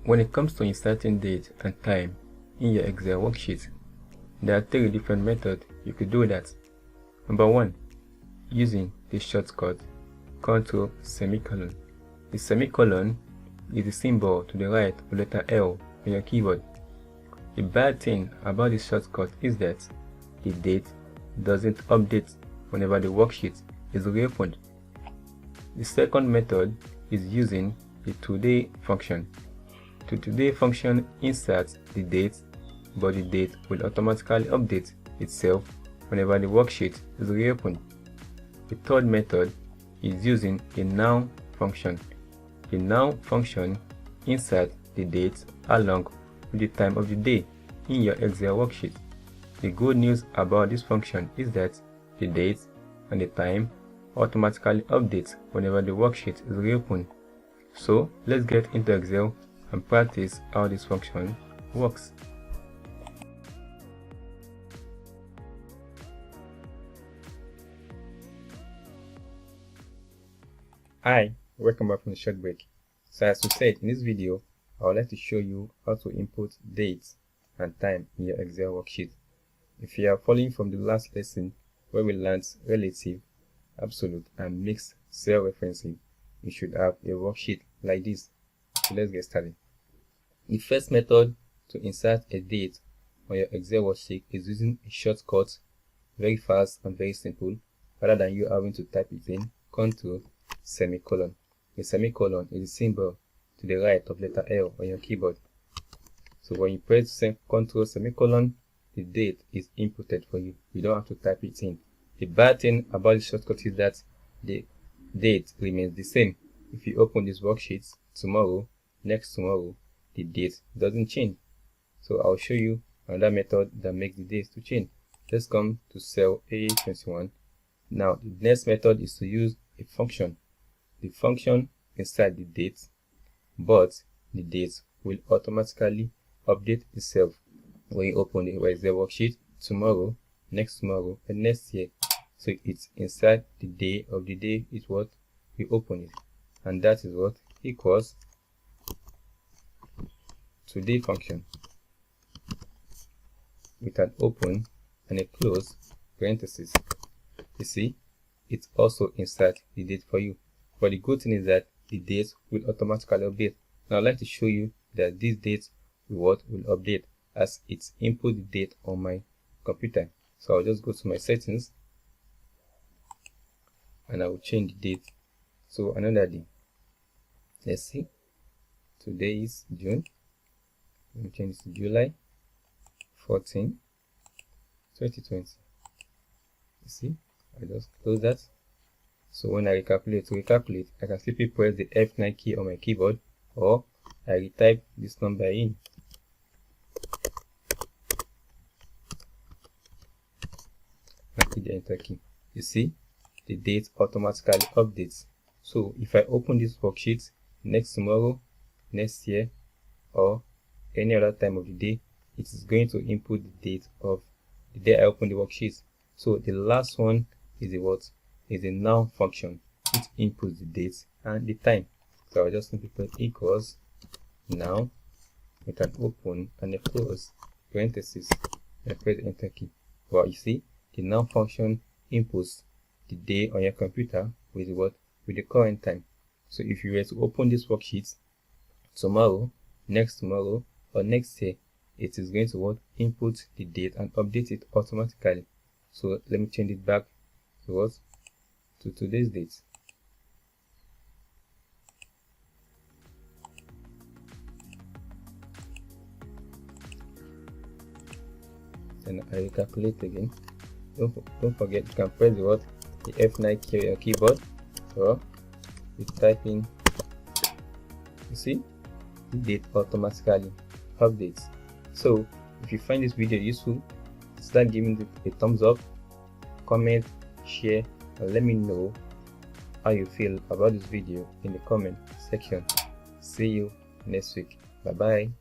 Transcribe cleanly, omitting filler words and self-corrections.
When it comes to inserting date and time in your Excel worksheet, there are 3 different methods you could do that. Number 1, using the shortcut Ctrl semicolon. The semicolon is the symbol to the right of letter L on your keyboard. The bad thing about this shortcut is that the date doesn't update whenever the worksheet is reopened. The second method is using the today function. The today function inserts the date, but the date will automatically update itself whenever the worksheet is reopened. The third method is using the now function. The now function inserts the date along with the time of the day in your Excel worksheet. The good news about this function is that the date and the time automatically updates whenever the worksheet is reopened. So let's get into Excel and practice how this function works. Hi, welcome back from the short break. So as we said, in this video I would like to show you how to input dates and time in your Excel worksheet. If you are following from the last lesson where we learned relative, absolute and mixed cell referencing, you should have a worksheet like this. So let's get started. The first method to insert a date on your Excel worksheet is using a shortcut, very fast and very simple, rather than you having to type it in. Ctrl semicolon. The semicolon is the symbol to the right of letter L on your keyboard. So when you press Ctrl semicolon, the date is inputted for you. You don't have to type it in. The bad thing about the shortcut is that the date remains the same. If you open this worksheet tomorrow, next tomorrow, the date doesn't change. So I'll show you another method that makes the dates to change. Let's come to cell A21. Now the next method is to use a function. The function inside the date, but the date will automatically update itself when you open the Excel worksheet tomorrow, next tomorrow, and next year. So it's inside the day of the day is what we open it, and that is what equals today function with an open and a close parenthesis. You see, it also inserts the date for you. But the good thing is that the date will automatically update. Now I'd like to show you that this date will update as it's input the date on my computer. So I'll just go to my settings and I will change the date. So another day. Let's see. Today is June. Let me change this to July 14, 2020. You see, I just close that. So when I recalculate, I can simply press the F9 key on my keyboard, or I retype this number in. And hit the enter key. You see, the date automatically updates. So if I open this worksheet next tomorrow, next year, or any other time of the day, it is going to input the date of the day I open the worksheet. So the last one is a now function, which inputs the date and the time. So I'll just simply put equals now with an open and a close parenthesis and press the enter key. Well, you see, the now function inputs the day on your computer with the current time. So if you were to open this worksheet tomorrow, next tomorrow, or next year, it is going to input the date and update it automatically. So let me change it back to today's date. And I recalculate again. Don't forget, you can press the F9 key on your keyboard, or you type in. You see, the date automatically updates. So if you find this video useful, start giving it a thumbs up, comment, share, and let me know how you feel about this video in the comment section. See you next week. Bye bye.